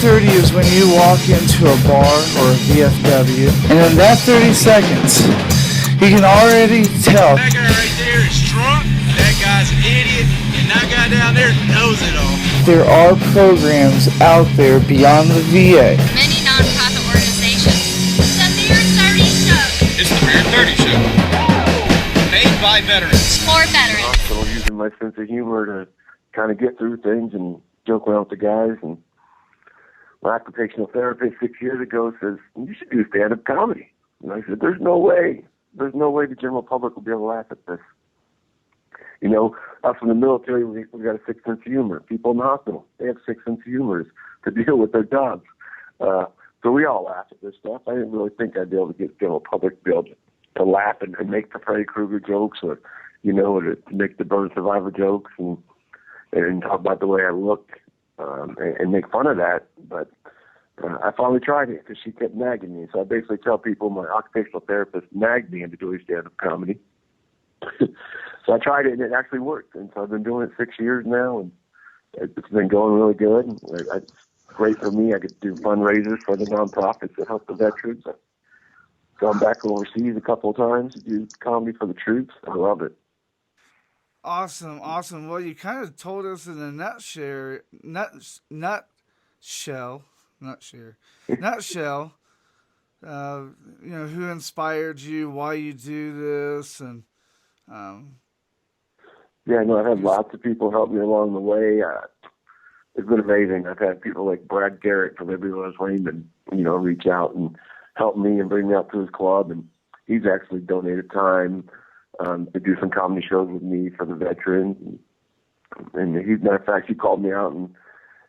Beer30 is when you walk into a bar or a VFW, and in that 30 seconds, you can already tell. That guy right there is drunk, that guy's an idiot, and that guy down there knows it all. There are programs out there beyond the VA. Many nonprofit organizations. The Beer30 Show. It's the Beer30 Show. Made by veterans. For veterans. Hospital, using my sense of humor to kind of get through things and joke around with the guys. And my occupational therapist 6 years ago says, you should do stand-up comedy. And I said, there's no way the general public will be able to laugh at this. You know, us in the military, we got a sick sense of humor. People in the hospital, they have sick sense of humor to deal with their jobs. So we all laugh at this stuff. I didn't really think I'd be able to get the general public to be able to laugh and make the Freddy Krueger jokes, or, you know, or to make the burn survivor jokes and talk about the way I look and make fun of that. But I finally tried it because she kept nagging me. So I basically tell people my occupational therapist nagged me into doing stand-up comedy. So I tried it, and it actually worked. And so I've been doing it 6 years now, and it's been going really good. It's great for me. I get to do fundraisers for the nonprofits that help the veterans. I've gone back overseas a couple of times to do comedy for the troops. I love it. Awesome. Well, you kind of told us in a nutshell, you know, who inspired you, why you do this, and yeah, no, I've had lots of people help me along the way. It's been amazing. I've had people like Brad Garrett from Everyone's Raymond, you know, reach out and help me and bring me out to his club, and he's actually donated time to do some comedy shows with me for the veterans. And he, matter of fact, he called me out, and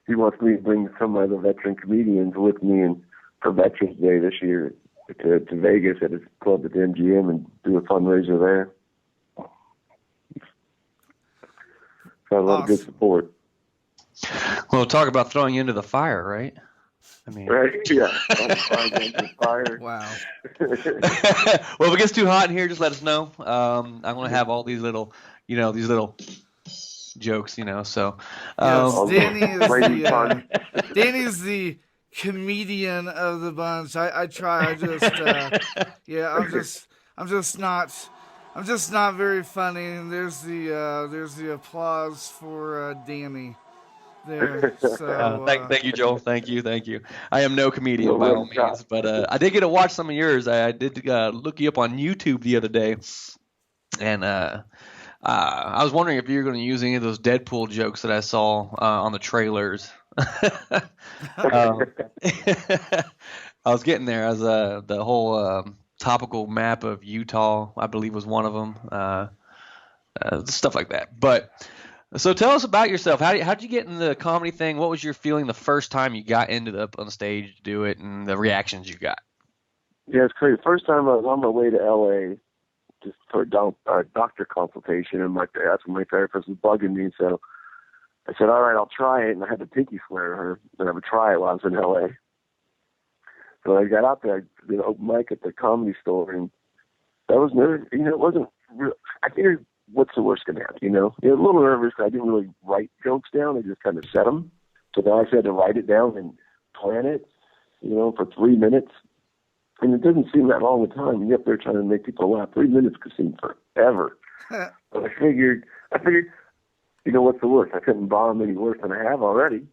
he wants me to bring some of the veteran comedians with me and for Veterans Day this year to Vegas at his club at the MGM and do a fundraiser there. So a lot of good support. Well, talk about throwing you into the fire, right? I mean, right? Yeah. Fire. Wow. Well, if it gets too hot in here, just let us know. I'm going to have all these little jokes, you know. So, yes, Danny's the comedian of the bunch. I try. I'm just not very funny. And there's the applause for Danny. There. So, thank you, Joel. Thank you. I am no comedian by all means, but I did get to watch some of yours. I did look you up on YouTube the other day, and I was wondering if you were going to use any of those Deadpool jokes that I saw on the trailers. I was getting there as the whole topical map of Utah, I believe, was one of them. Stuff like that, but. So tell us about yourself. How'd you get in the comedy thing? What was your feeling the first time you got on stage to do it, and the reactions you got? Yeah, it's crazy. The first time I was on my way to L.A. just for a doctor consultation, and that's when my therapist was bugging me. So I said, all right, I'll try it. And I had to pinky swear to her that I would try it while I was in L.A. So I got out there, I did an open mic at the Comedy Store, and that was nervous. You know, it wasn't real. I figured, what's the worst going to happen, you know? A little nervous because I didn't really write jokes down. I just kind of said them. So then I actually had to write it down and plan it, you know, for 3 minutes. And it doesn't seem that long a time. You're up there trying to make people laugh. 3 minutes could seem forever. But I figured, you know, what's the worst? I couldn't bomb any worse than I have already.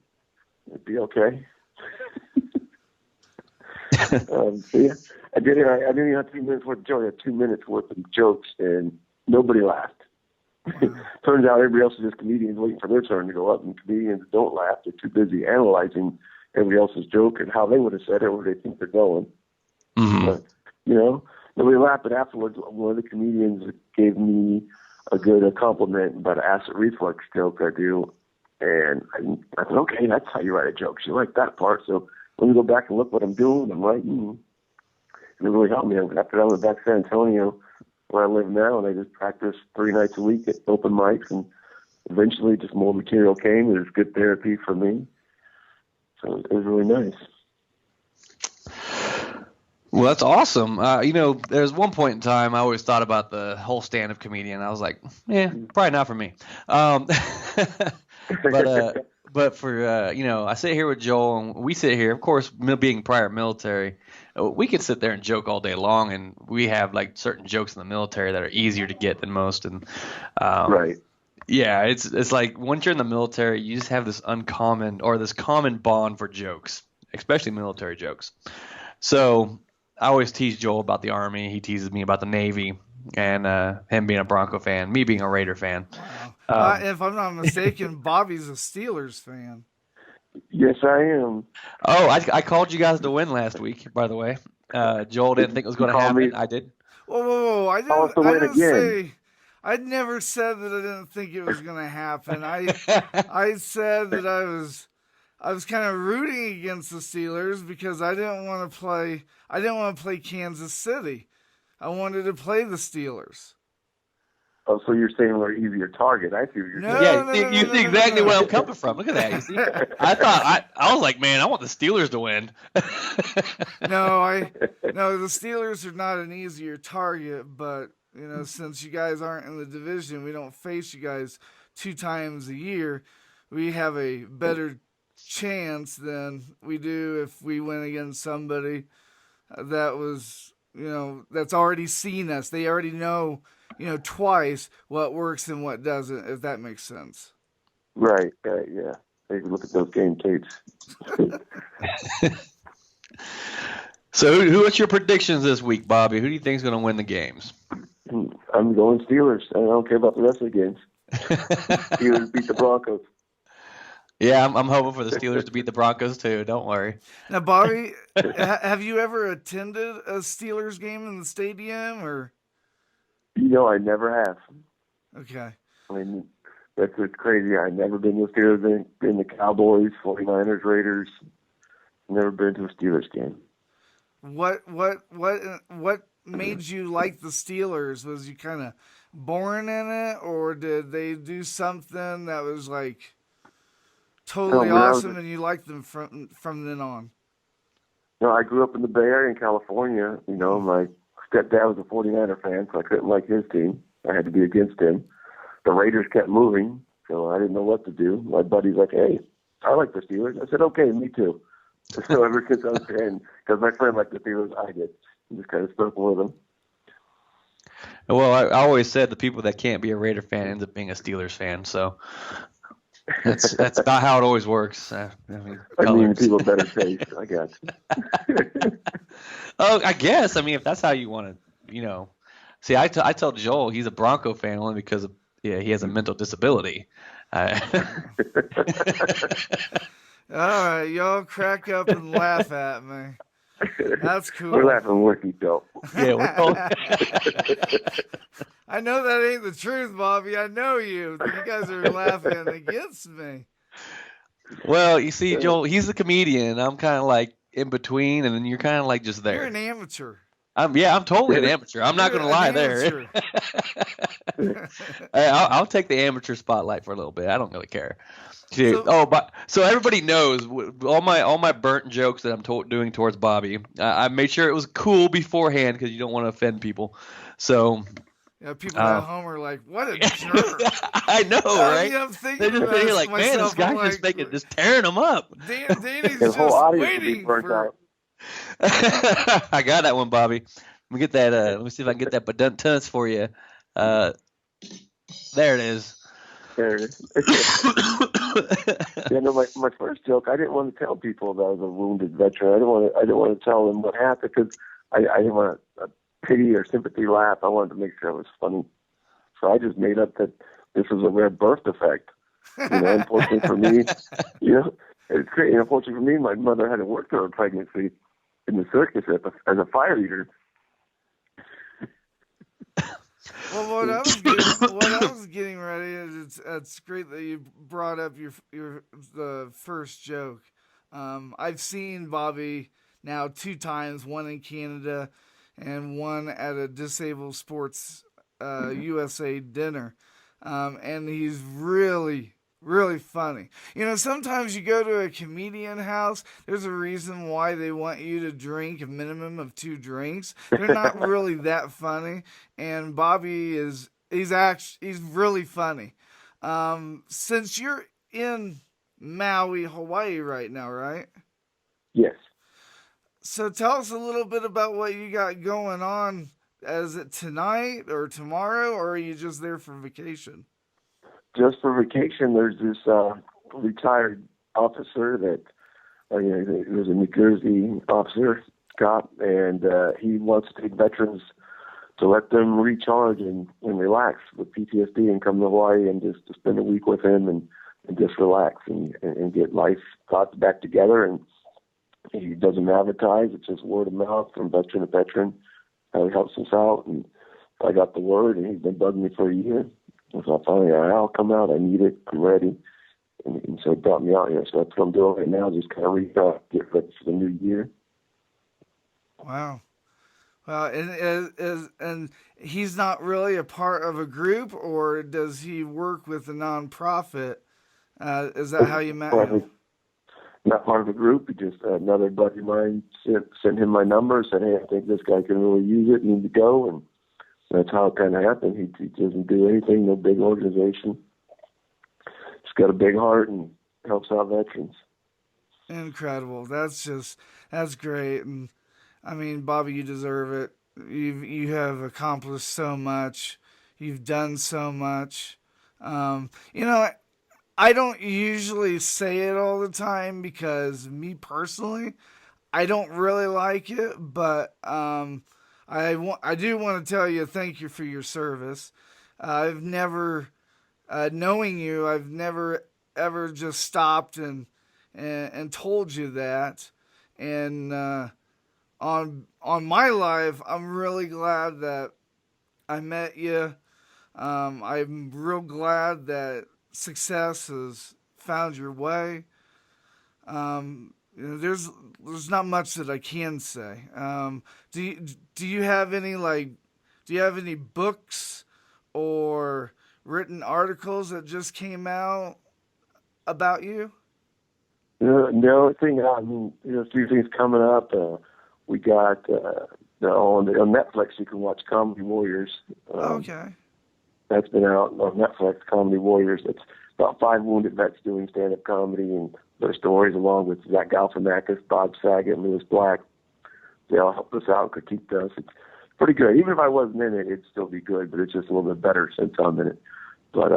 It'd be okay. So yeah, I did it. I didn't even have 3 minutes worth of jokes. I had 2 minutes worth of jokes, and nobody laughed. Turns out everybody else is just comedians waiting for their turn to go up, and comedians don't laugh. They're too busy analyzing everybody else's joke and how they would have said it, where they think they're going. Mm-hmm. But, you know, nobody laughed. But afterwards, one of the comedians gave me a good compliment about an acid reflux joke I do. And I said, okay, that's how you write a joke. She liked that part. So when we go back and look what I'm doing, I'm writing. And it really helped me. After that, I went back to San Antonio, where I live now, and I just practiced 3 nights a week at open mics, and eventually just more material came. It was good therapy for me. So it was really nice. Well, that's awesome. You know, there's one point in time I always thought about the whole stand-up comedian. I was like, probably not for me. But But for I sit here with Joel, and we sit here. Of course, being prior military, we could sit there and joke all day long, and we have like certain jokes in the military that are easier to get than most. And Right. yeah, it's like once you're in the military, you just have this this common bond for jokes, especially military jokes. So I always tease Joel about the Army. He teases me about the Navy, and him being a Bronco fan, me being a Raider fan. Wow. If I'm not mistaken, Bobby's a Steelers fan. Yes, I am. Oh, I called you guys to win last week, by the way. Joel didn't think it was going to call happen. me? I did. Whoa. I Call us to win didn't again. say. I never said that I didn't think it was going to happen. I said that I was kind of rooting against the Steelers because I didn't want to play Kansas City. I wanted to play the Steelers. Oh, so you're saying we're an easier target? I see what you're saying. Yeah, you see exactly where I'm coming from. Look at that. You see, I was like, man, I want the Steelers to win. No, the Steelers are not an easier target, but since you guys aren't in the division, we don't face you guys 2 times a year. We have a better chance than we do if we went against somebody that was, that's already seen us. They already know, twice what works and what doesn't, if that makes sense. Right, yeah. They can look at those game tapes. So, what's your predictions this week, Bobby? Who do you think is going to win the games? I'm going Steelers. I don't care about the rest of the games. Steelers beat the Broncos. Yeah, I'm hoping for the Steelers to beat the Broncos too. Don't worry. Now, Bobby, have you ever attended a Steelers game in the stadium, or? I never have. Okay. I mean, that's what's crazy. I've never been to a Steelers game. Been to Cowboys, 49ers, Raiders. Never been to a Steelers game. What made you like the Steelers? Was you kind of born in it, or did they do something that was like totally awesome and you liked them from then on? No, I grew up in the Bay Area in California. My stepdad was a 49er fan, so I couldn't like his team. I had to be against him. The Raiders kept moving, so I didn't know what to do. My buddy's like, hey, I like the Steelers. I said, okay, me too. So ever since I was 10, because my friend liked the Steelers, I did. I just kind of stuck with them. Well, I always said the people that can't be a Raider fan ends up being a Steelers fan, so that's not how it always works. I mean people have better taste, I guess. Oh, I guess. I mean, if that's how you want to, See, I tell Joel he's a Bronco fan only because he has a mental disability. All right, y'all crack up and laugh at me. That's cool. We're laughing with you, Joe. Yeah, we're both. I know that ain't the truth, Bobby. I know you. You guys are laughing against me. Well, you see, Joel, he's a comedian. I'm kind of like in between, and then you're kind of like just there. You're an amateur. I'm totally an amateur. I'm not going to lie there. I'll take the amateur spotlight for a little bit. I don't really care. So everybody knows all my burnt jokes that I'm doing towards Bobby. I made sure it was cool beforehand because you don't want to offend people. So people at home are like, "What a jerk!" I know, right? I'm thinking They're just thinking like, "Man, this guy's just tearing them up." Danny's the whole just audience waiting burnt for. out. I got that one, Bobby. Let me get that. Let me see if I can get that baduntunce for you. There it is. There it is. My first joke, I didn't want to tell people that I was a wounded veteran. I didn't want to tell them what happened because I didn't want a pity or sympathy laugh. I wanted to make sure it was funny. So I just made up that this was a rare birth defect. Unfortunately for me, it's great. Unfortunately for me, my mother had to work through her pregnancy in the circus as a fire eater. Well, what I was getting ready is it's great that you brought up the first joke. I've seen Bobby now 2 times, one in Canada and one at a Disabled Sports USA dinner, and he's really, really funny. Sometimes you go to a comedian house, there's a reason why they want you to drink a minimum of 2 drinks. They're not really that funny, and Bobby he's really funny. Since you're in Maui, Hawaii right now, right? Yes. So tell us a little bit about what you got going on. Is it tonight or tomorrow, or are you just there for vacation? Just for vacation, there's this retired officer that he was a New Jersey officer, cop, and he wants to take veterans to let them recharge and relax with PTSD and come to Hawaii and just to spend a week with him and just relax and get life thoughts back together. And he doesn't advertise. It's just word of mouth from veteran to veteran how he helps us out. And I got the word, and he's been bugging me for a year. And so I finally, I'll come out. I need it. I'm ready. And so he brought me out here. So that's what I'm doing right now, just kind of get ready for the new year. Wow. Well, and he's not really a part of a group, or does he work with a nonprofit? Is that how you met him? Not part of a group. He just another buddy of mine sent him my number, said, "Hey, I think this guy can really use it. Need to go." And that's how it kind of happened. He doesn't do anything. No big organization. He's got a big heart and helps out veterans. Incredible. That's great. And I mean, Bobby, you deserve it. You have accomplished so much. You've done so much. You know, I don't usually say it all the time because me personally, I don't really like it. But I do want to tell you thank you for your service. I've never, knowing you, I've never ever just stopped and told you that. And on my life, I'm really glad that I met you. I'm real glad that success has found your way. There's not much that I can say. Do you have any books or written articles that just came out about you? No, a few things coming up. We got on Netflix. You can watch Comedy Warriors. Okay. That's been out on Netflix. Comedy Warriors. It's about 5 wounded vets doing stand-up comedy and their stories, along with Zach Galifianakis, Bob Saget, and Lewis Black. They all helped us out, critiqued us. It's pretty good. Even if I wasn't in it, it'd still be good. But it's just a little bit better since I'm in it. But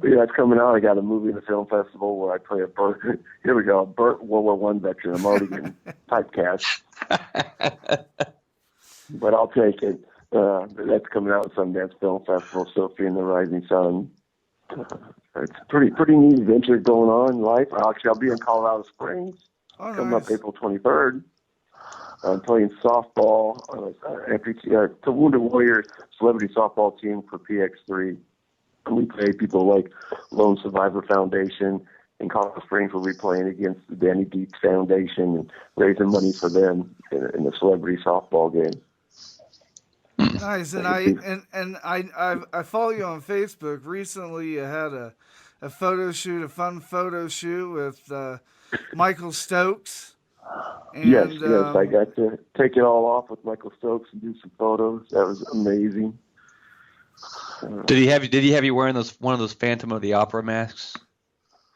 but yeah, it's coming out. I got a movie in the film festival where I play a Burt. Here we go, Burt World War I veteran. I'm already getting typecast, but I'll take it. That's coming out at Sundance Film Festival. Sophie and the Rising Sun. It's pretty neat adventure going on in life. Actually, I'll be in Colorado Springs coming up April 23rd. I'm playing softball to Wounded Warriors celebrity softball team for PX3. We play people like Lone Survivor Foundation. In Colorado Springs, we'll be playing against the Danny Deep Foundation and raising money for them in the celebrity softball game. Nice, and I follow you on Facebook. Recently, you had a fun photo shoot with Michael Stokes. And, yes, I got to take it all off with Michael Stokes and do some photos. That was amazing. Did he have you wearing one of those Phantom of the Opera masks?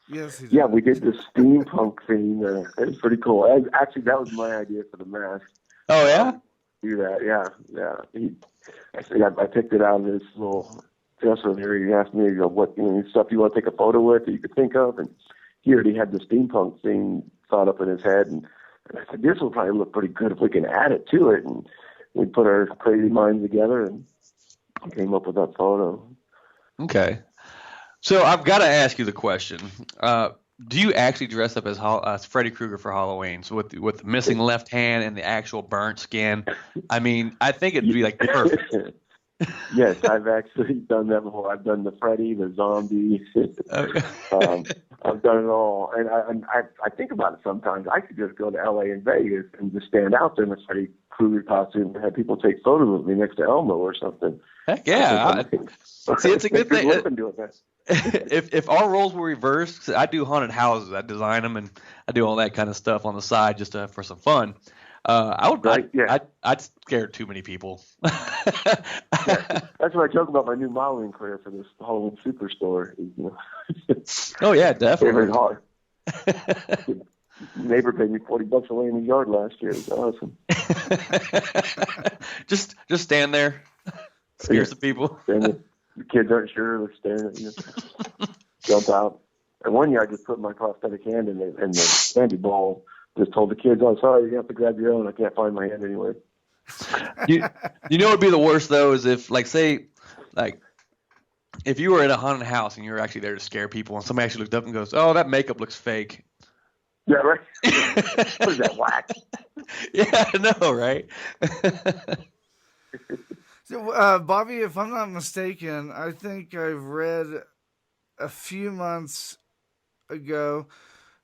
Yes, he did. Yeah, we did the steampunk theme. It was pretty cool. Actually, that was my idea for the mask. Oh yeah. Do that, yeah. I picked it out of this little dresser here. He asked me, what stuff you want to take a photo with that you could think of, and he already had the steampunk theme thought up in his head, and I said, this will probably look pretty good if we can add it to it, and we put our crazy minds together and came up with that photo. Okay. So I've got to ask you the question. Do you actually dress up as Freddy Krueger for Halloween? So with the missing left hand and the actual burnt skin? I mean, I think it'd be like perfect. Yes, I've actually done that before. I've done the Freddy, the zombie. I've done it all. And I think about it sometimes. I could just go to L.A. and Vegas and just stand out there in a Freddy Krueger costume and have people take photos of me next to Elmo or something. Heck yeah. See, it's a good thing. If our roles were reversed, 'cause I do haunted houses. I design them and I do all that kind of stuff on the side just for some fun. I would. Right? Yeah. I'd scare too many people. Yeah. That's what I joke about my new modeling career for this Halloween Superstore. Oh yeah, Very definitely. hard. Neighbor paid me $40 a lay in the yard last year. It was awesome. just stand there, scare some people. The kids aren't sure. They're staring at you. Jump out. And one year I just put my prosthetic hand in the candy ball. Just told the kids, "Oh, sorry, you have to grab your own. I can't find my hand anywhere." You know what would be the worst though is if if you were at a haunted house and you were actually there to scare people and somebody actually looked up and goes, "Oh, that makeup looks fake." Yeah, right. What is that, whack? Yeah, I know, right? So, Bobby, if I'm not mistaken, I think I've read a few months ago.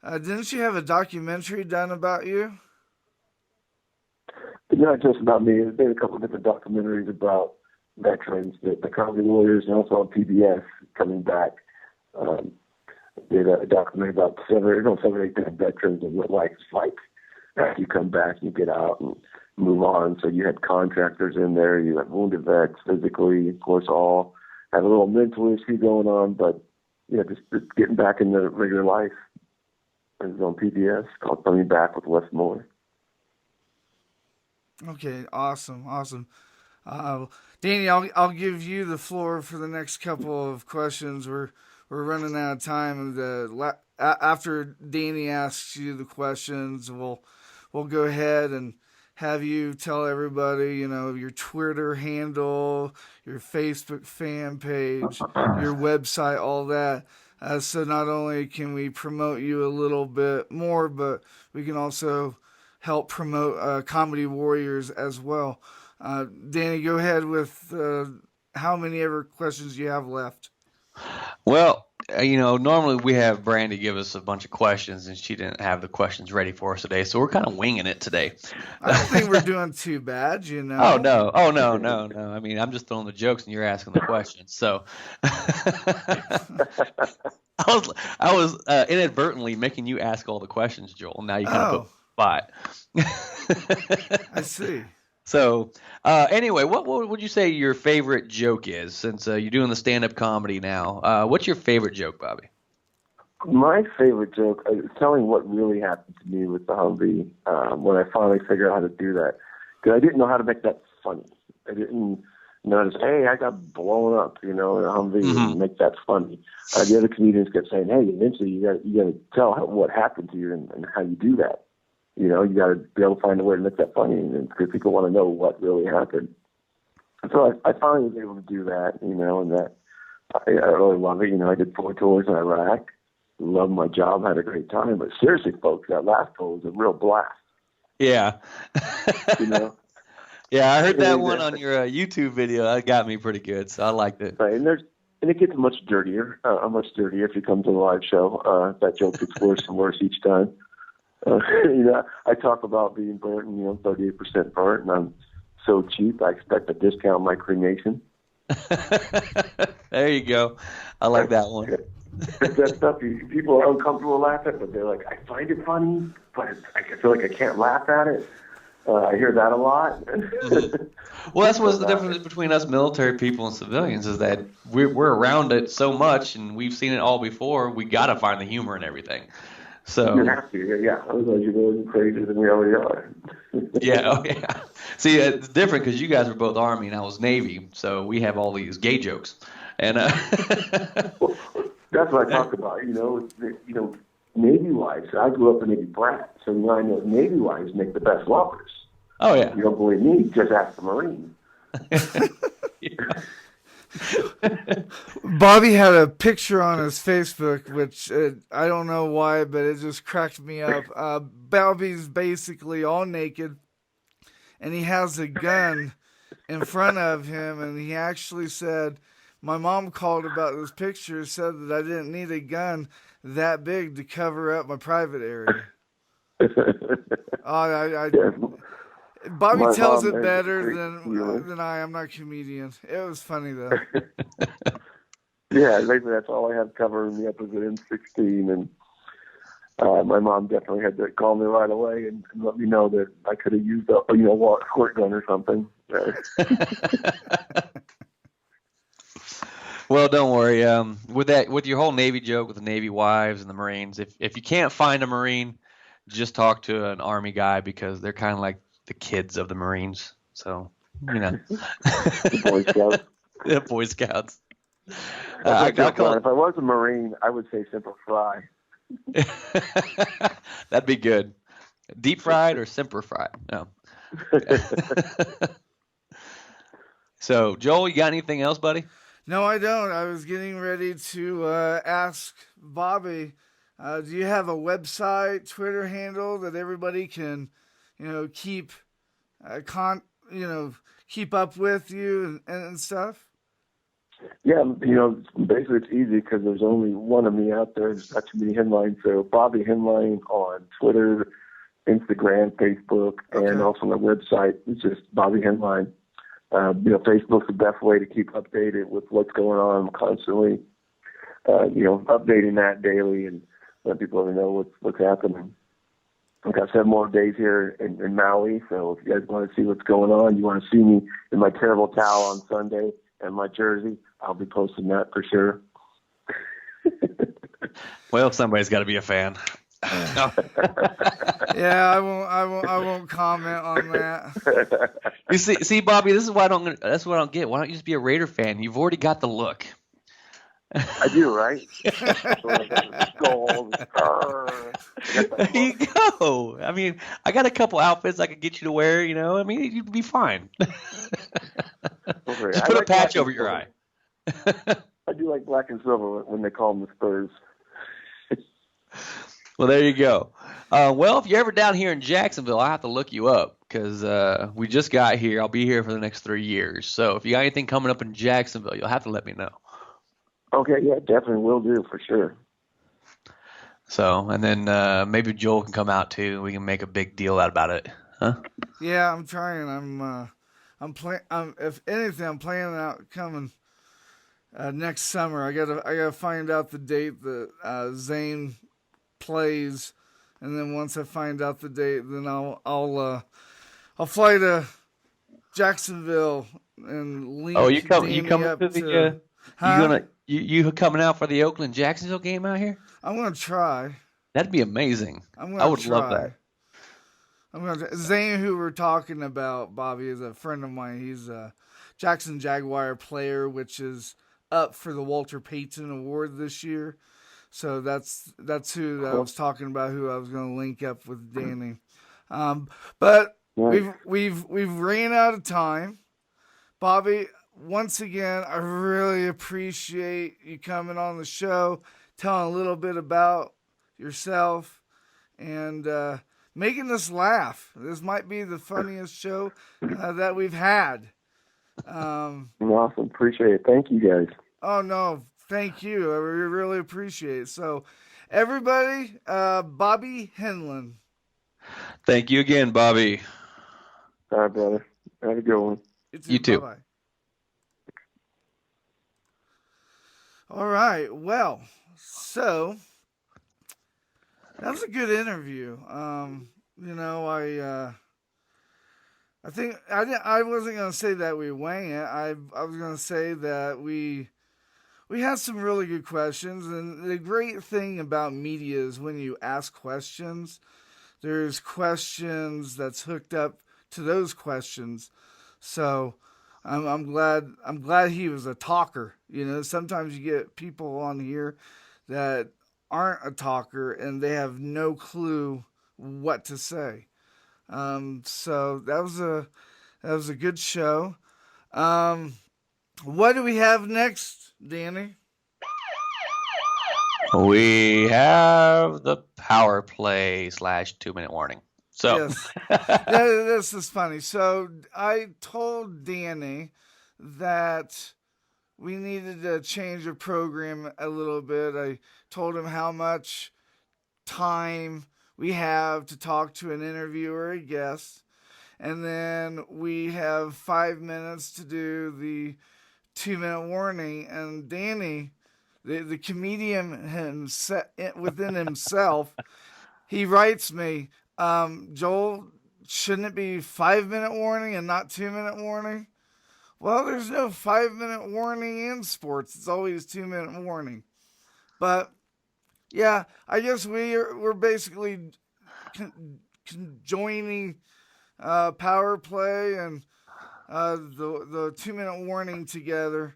Didn't you have a documentary done about you? It's not just about me. There's been a couple of different documentaries about veterans, the comedy warriors, and also on PBS coming back. Did a documentary about 7 or 8 different veterans and what life's like after you come back and you get out and move on. So you had contractors in there, you had wounded vets physically, of course, all had a little mental issue going on, but just getting back into regular life. It was on PBS called Coming Back with Wes Moore. Okay, awesome. Danny, I'll give you the floor for the next couple of questions. We're running out of time, and after Danny asks you the questions, we'll go ahead and have you tell everybody, your Twitter handle, your Facebook fan page, your website, all that. So not only can we promote you a little bit more, but we can also help promote Comedy Warriors as well. Danny, go ahead with how many ever questions you have left. Well, normally we have Brandy give us a bunch of questions, and she didn't have the questions ready for us today, so we're kind of winging it today. I don't think we're doing too bad, Oh no! I mean, I'm just throwing the jokes, and you're asking the questions. So I was inadvertently making you ask all the questions, Joel. Now you kind of put me on the spot. I see. So, anyway, what would you say your favorite joke is? Since you're doing the stand-up comedy now, what's your favorite joke, Bobby? My favorite joke is telling what really happened to me with the Humvee when I finally figured out how to do that. Because I didn't know how to make that funny. I didn't notice, hey, I got blown up, in a Humvee, and make that funny. The other comedians kept saying, hey, eventually you got to tell what happened to you and how you do that. You got to be able to find a way to make that funny, because people want to know what really happened. So I finally was able to do that, and that I really love it. I did 4 tours in Iraq, loved my job, had a great time. But seriously, folks, that last tour was a real blast. Yeah. Yeah, I heard that one on your YouTube video. That got me pretty good, so I liked it. Right, and it gets much dirtier if you come to the live show. That joke gets worse and worse each time. I talk about being burnt and 38% burnt, and I'm so cheap I expect to discount my cremation. There you go. I like that one. That stuff people are uncomfortable to laugh at, but they're like, I find it funny, but I feel like I can't laugh at it. I hear that a lot. Well, that's what's the difference between us military people and civilians is that we're around it so much and we've seen it all before. We got to find the humor in everything. So you have to, yeah. Otherwise, you're going crazier than we already are. Yeah. See, it's different because you guys were both Army and I was Navy, so we have all these gay jokes. And well, that's what I talk about. Navy wives. I grew up a Navy brat, so I know Navy wives make the best lovers. Oh yeah. You don't believe me? Just ask the Marine. Bobby had a picture on his Facebook, which I don't know why, but it just cracked me up. Bobby's basically all naked, and he has a gun in front of him, and he actually said, my mom called about this picture, said that I didn't need a gun that big to cover up my private area. Bobby tells it better than I. I'm not a comedian. It was funny though. Yeah, basically that's all I have covering me up as an M16, and my mom definitely had to call me right away and let me know that I could have used a squirt gun or something. Well, don't worry. With your whole Navy joke with the Navy wives and the Marines, if you can't find a Marine, just talk to an Army guy because they're kind of like the kids of the Marines. So, The Boy Scouts. the Boy Scouts. That's I'll call if I was a Marine, I would say Semper Fi. That'd be good. Deep fried or simper fried? No. So, Joel, you got anything else, buddy? No, I don't. I was getting ready to ask Bobby, do you have a website, Twitter handle that everybody can, keep keep up with you and stuff? Yeah, basically it's easy because there's only one of me out there. There's not too many Henline. So Bobby Henline on Twitter, Instagram, Facebook, and also my website. It's just Bobby Henline. Facebook's the best way to keep updated with what's going on. I'm constantly, updating that daily and let people know what's happening. I've got 7 more days here in Maui, so if you guys want to see what's going on, you want to see me in my terrible towel on Sunday and my jersey, I'll be posting that for sure. Well, somebody's got to be a fan. Yeah, I won't comment on that. You see, Bobby, this is why that's what I don't get. Why don't you just be a Raider fan? You've already got the look. I do, right? There you go. I mean, I got a couple outfits I could get you to wear. I mean, you'd be fine. Just put a patch over your eye. I do like black and silver when they call them the Spurs. Well, there you go. Well, if you're ever down here in Jacksonville, I'll have to look you up because we just got here. I'll be here for the next 3 years. So if you got anything coming up in Jacksonville, you'll have to let me know. Okay, yeah, definitely will do for sure. So, and then maybe Joel can come out too. We can make a big deal out about it, huh? Yeah, I'm trying. I'm planning. If anything, I'm planning out coming next summer. I gotta find out the date that Zane plays, and then once I find out the date, then I'll fly to Jacksonville and link. Oh, you coming up to the? You coming out for the Oakland Jacksonville game out here? I'm gonna try. That'd be amazing. I would love that. Zane, who we're talking about, Bobby, is a friend of mine. He's a Jackson Jaguar player, which is up for the Walter Payton Award this year. So that's who I was talking about, who I was going to link up with Danny. But we've ran out of time. Bobby, once again, I really appreciate you coming on the show, telling a little bit about yourself, and making us laugh. This might be the funniest show that we've had. Awesome. Appreciate it. Thank you, guys. Oh, no. Thank you. I really appreciate it. So, everybody, Bobby Henline. Thank you again, Bobby. All right, brother. Have a good one. You too. Bye-bye. All right. Well, so that was a good interview. I think I wasn't gonna say that we wang it. I was gonna say that we had some really good questions, and the great thing about media is when you ask questions, there's questions that's hooked up to those questions. So I'm glad he was a talker. Sometimes you get people on here that aren't a talker and they have no clue what to say. So that was a good show. What do we have next, Danny? We have the power play / 2-minute warning. So yes, this is funny. So I told Danny that we needed to change the program a little bit. I told him how much time we have to talk to an interviewer, a guest, and then we have 5 minutes to do the 2-minute warning. And Danny the comedian within himself, he writes me, Joel, shouldn't it be 5-minute warning and not 2-minute warning? Well, there's no 5-minute warning in sports. It's always 2-minute warning. But yeah, I guess we're basically joining power play and the 2-minute warning together,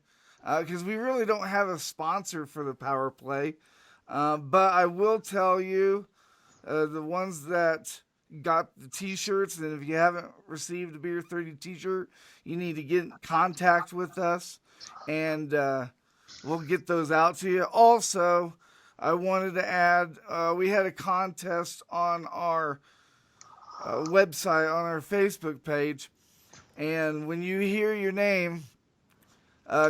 because we really don't have a sponsor for the power play. But I will tell you, the ones that got the t-shirts, and if you haven't received a Beer30 t-shirt, you need to get in contact with us, and we'll get those out to you. Also, I wanted to add, we had a contest on our website, on our Facebook page, and when you hear your name,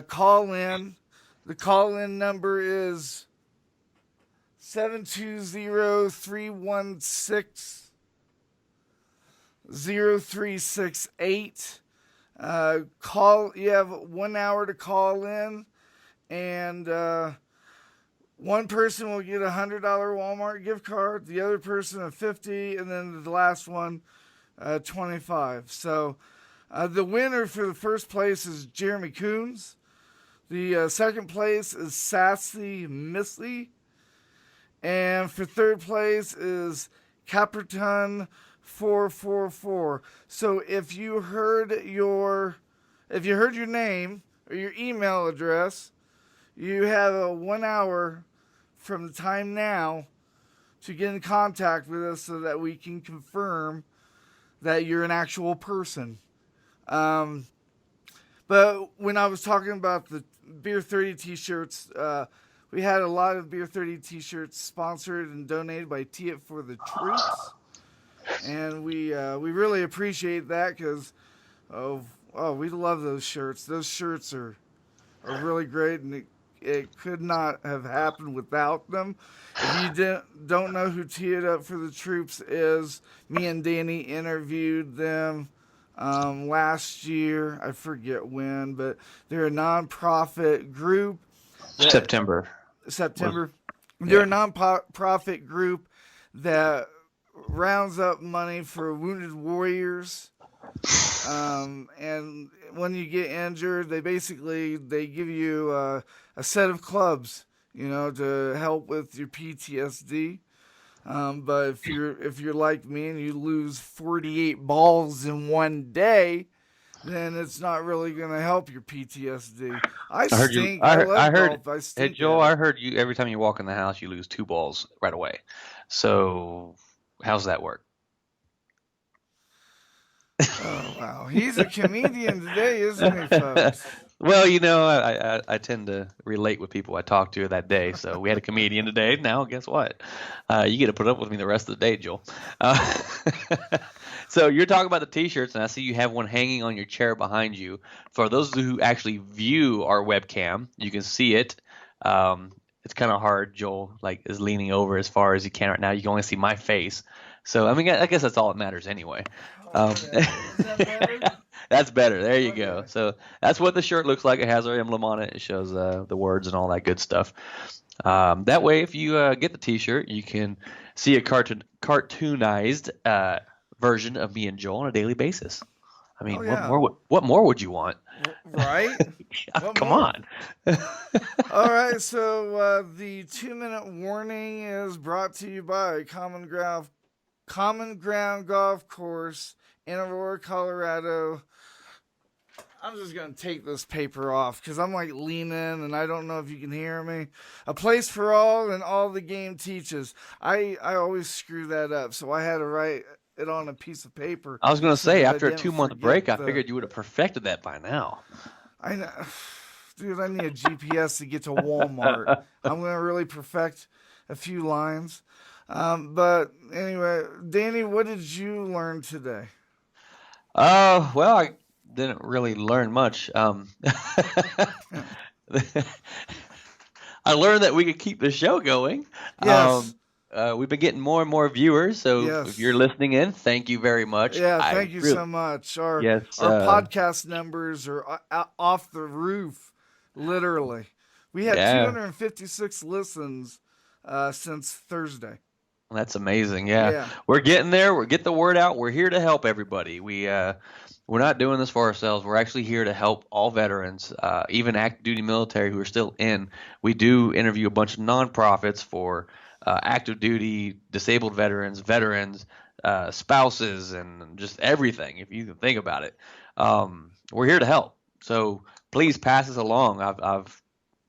call in. The call-in number is 720-316-0368. You have 1 hour to call in, and one person will get a $100 Walmart gift card, the other person a $50, and then the last one $25. So the winner for the first place is Jeremy Coons. The second place is Sassy Missy. And for third place is Caperton 444. So if you heard your name or your email address, you have a 1 hour from the time now to get in contact with us so that we can confirm that you're an actual person. But when I was talking about the Beer30 t-shirts, we had a lot of Beer30 t-shirts sponsored and donated by Tee It for the Troops. And we really appreciate that, because we love those shirts. Those shirts are really great, and it could not have happened without them. If you don't know who Tee It Up for the Troops is, me and Danny interviewed them last year. I forget when, but they're a non-profit group. September. They're a non-profit group that rounds up money for wounded warriors. And when you get injured, they give you a set of clubs, to help with your PTSD. But if you're like me and you lose 48 balls in one day, then it's not really going to help your PTSD. I heard. Hey, Joel, I heard you every time you walk in the house, you lose 2 balls right away. So how's that work? Oh, wow. He's a comedian today, isn't he, folks? Well, I tend to relate with people I talk to that day. So we had a comedian today. Now, guess what? You get to put up with me the rest of the day, Joel. So you're talking about the T-shirts, and I see you have one hanging on your chair behind you. For those who actually view our webcam, you can see it. It's kind of hard. Joel is leaning over as far as he can right now. You can only see my face. So, I guess that's all that matters anyway. Is that better? That's better. There you go. So that's what the shirt looks like. It has our emblem on it. It shows the words and all that good stuff. That way, if you get the T-shirt, you can see a cartoonized version of me and Joel on a daily basis. What more would you want? Right? Come on. All right. So the 2-minute warning is brought to you by Common Ground Golf Course in Aurora, Colorado. I'm just going to take this paper off because I'm leaning and I don't know if you can hear me. A place for all and all the game teaches. I always screw that up, so I had to write it on a piece of paper. I was going to say, after a 2-month break, I figured you would have perfected that by now. I know. Dude, I need a GPS to get to Walmart. I'm going to really perfect a few lines. But anyway, Danny, what did you learn today? Well, I didn't really learn much. I learned that we could keep the show going. Yes. We've been getting more and more viewers, so if you're listening in, thank you very much. Yeah, thank you so much. Our podcast numbers are off the roof, literally. We had Yeah. 256 listens since Thursday. That's amazing. Yeah. Yeah. We're getting there. We're getting the word out. We're here to help everybody. We're not doing this for ourselves. We're actually here to help all veterans, even active duty military who are still in. We do interview a bunch of nonprofits for active duty, disabled veterans, spouses, and just everything, if you can think about it. We're here to help. So please pass this along.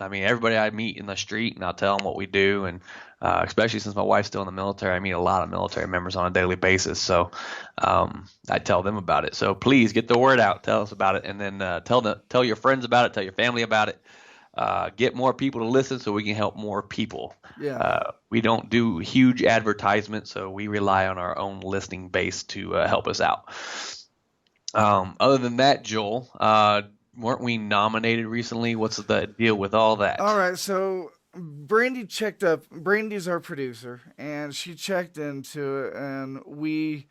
I mean, everybody I meet in the street, and I'll tell them what we do, and especially since my wife's still in the military, I meet a lot of military members on a daily basis. So I tell them about it. So please get the word out, tell us about it, and then tell your friends about it, tell your family about it. Get more people to listen so we can help more people. Yeah. We don't do huge advertisements, so we rely on our own listening base to help us out. Other than that, Joel, weren't we nominated recently? What's the deal with all that? All right, so Brandy checked up. Brandy's our producer, and she checked into it, and we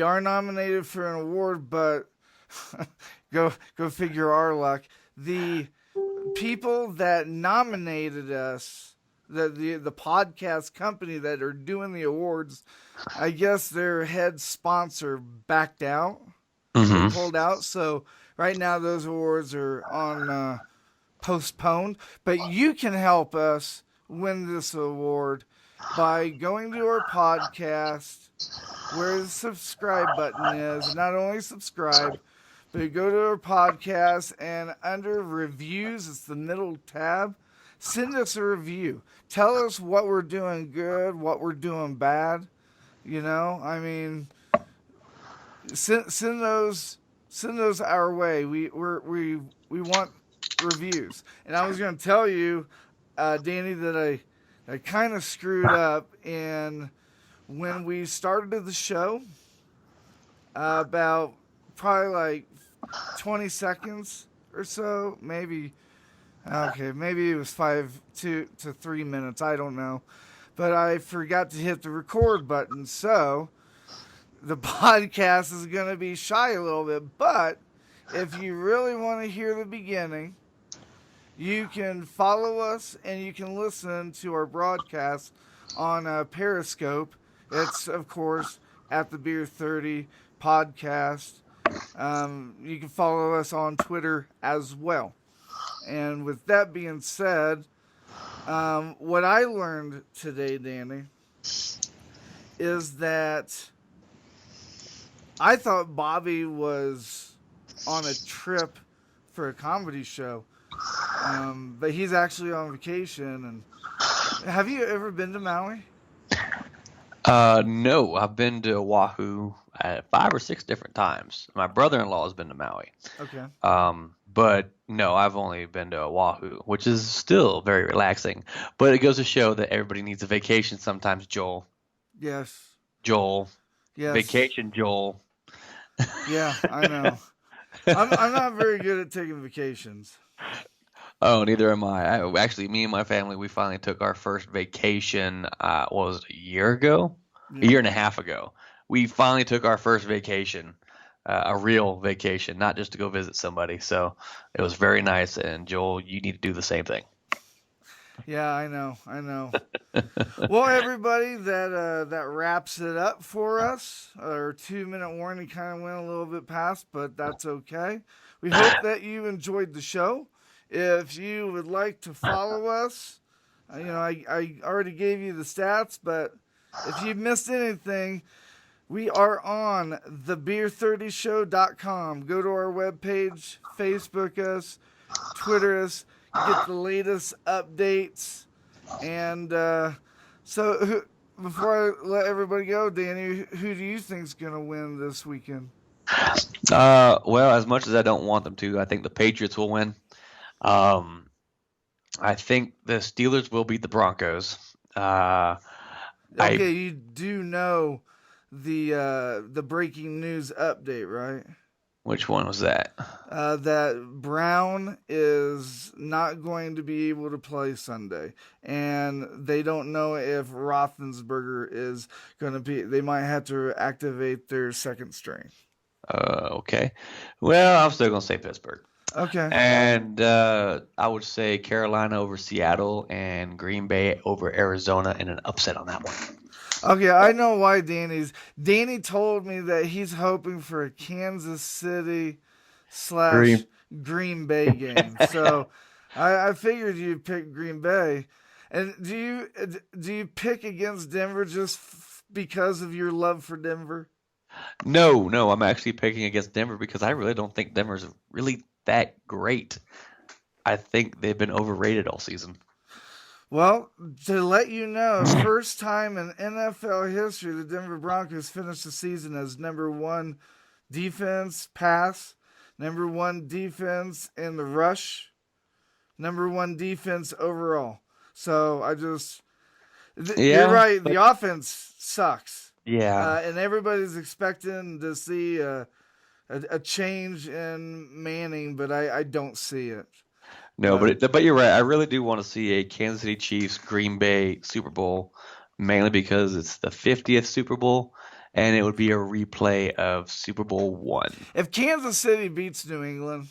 are nominated for an award, but go figure our luck. The people that nominated us, the podcast company that are doing the awards, I guess their head sponsor backed out. Mm-hmm. They pulled out, so right now those awards are on postponed. But you can help us win this award by going to our podcast where the subscribe button is. Not only subscribe, but go to our podcast, and under reviews, it's the middle tab. Send us a review. Tell us what we're doing good, what we're doing bad. You know, I mean, send those our way. We want reviews. And I was going to tell you, Danny, that I kind of screwed up in when we started the show. About probably like 20 seconds or so, maybe. Okay, maybe it was 5 to 3 minutes. I don't know, but I forgot to hit the record button, so the podcast is going to be shy a little bit. But if you really want to hear the beginning, you can follow us and you can listen to our broadcast on Periscope. It's, of course, at the Beer30 podcast. You can follow us on Twitter as well. And with that being said, what I learned today, Danny, is that I thought Bobby was on a trip for a comedy show, but he's actually on vacation. And have you ever been to Maui? No, I've been to Oahu 5 or 6 different times. My brother-in-law has been to Maui. Okay. But no, I've only been to Oahu, which is still very relaxing. But it goes to show that everybody needs a vacation sometimes, Joel. Yes. Joel. Yes. Vacation, Joel. Yeah, I know. I'm not very good at taking vacations. Oh, neither am I. Actually, me and my family, we finally took our first vacation, what was it, a year ago? Yeah. A year and a half ago. We finally took our first vacation, a real vacation, not just to go visit somebody. So it was very nice. And Joel, you need to do the same thing. Yeah, I know. Well, everybody, that wraps it up for us. Our 2-minute warning kind of went a little bit past, but that's okay. We hope that you enjoyed the show. If you would like to follow us, I already gave you the stats, but if you missed anything, we are on thebeer30show.com. Go to our webpage, Facebook us, Twitter us, get the latest updates. And so before I let everybody go, Danny, who do you think's going to win this weekend? Well, as much as I don't want them to, I think the Patriots will win. I think the Steelers will beat the Broncos. Okay, you do know the breaking news update, right? Which one was that? That Brown is not going to be able to play Sunday, and they don't know if Roethlisberger is going to be. They might have to activate their second string. Okay. Well, I'm still gonna say Pittsburgh. Okay. And I would say Carolina over Seattle and Green Bay over Arizona in an upset on that one. Okay, I know why Danny told me that he's hoping for a Kansas City / Green Bay game. So I figured you'd pick Green Bay. And do you pick against Denver just because of your love for Denver? No, I'm actually picking against Denver because I really don't think Denver's really that great. I think they've been overrated all season. Well, to let you know, first time in NFL history, the Denver Broncos finished the season as number 1 defense pass, number 1 defense in the rush, number 1 defense overall. So you're right. The offense sucks. Yeah. And everybody's expecting to see a change in Manning, but I don't see it. No, but you're right. I really do want to see a Kansas City Chiefs Green Bay Super Bowl, mainly because it's the 50th Super Bowl, and it would be a replay of Super Bowl 1. If Kansas City beats New England,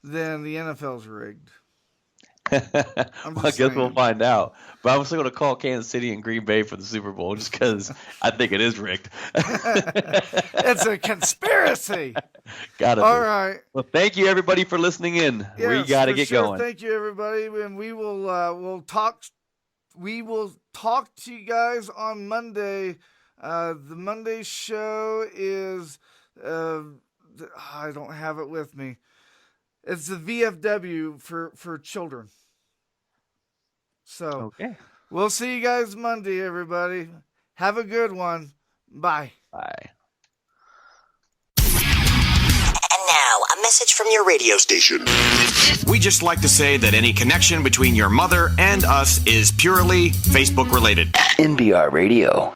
then the NFL's rigged. Well, I guess we'll find out. But I'm still going to call Kansas City and Green Bay for the Super Bowl just because I think it is rigged. It's a conspiracy. Gotta All be. right. Well, thank you everybody for listening in. Yes, we got to for get sure. going. Thank you, everybody, and we'll talk to you guys on Monday. The Monday show is I don't have it with me. It's the VFW for children. So Okay. we'll see you guys Monday, everybody. Have a good one. Bye. Bye. And now, a message from your radio station. We just like to say that any connection between your mother and us is purely Facebook related. NBR Radio.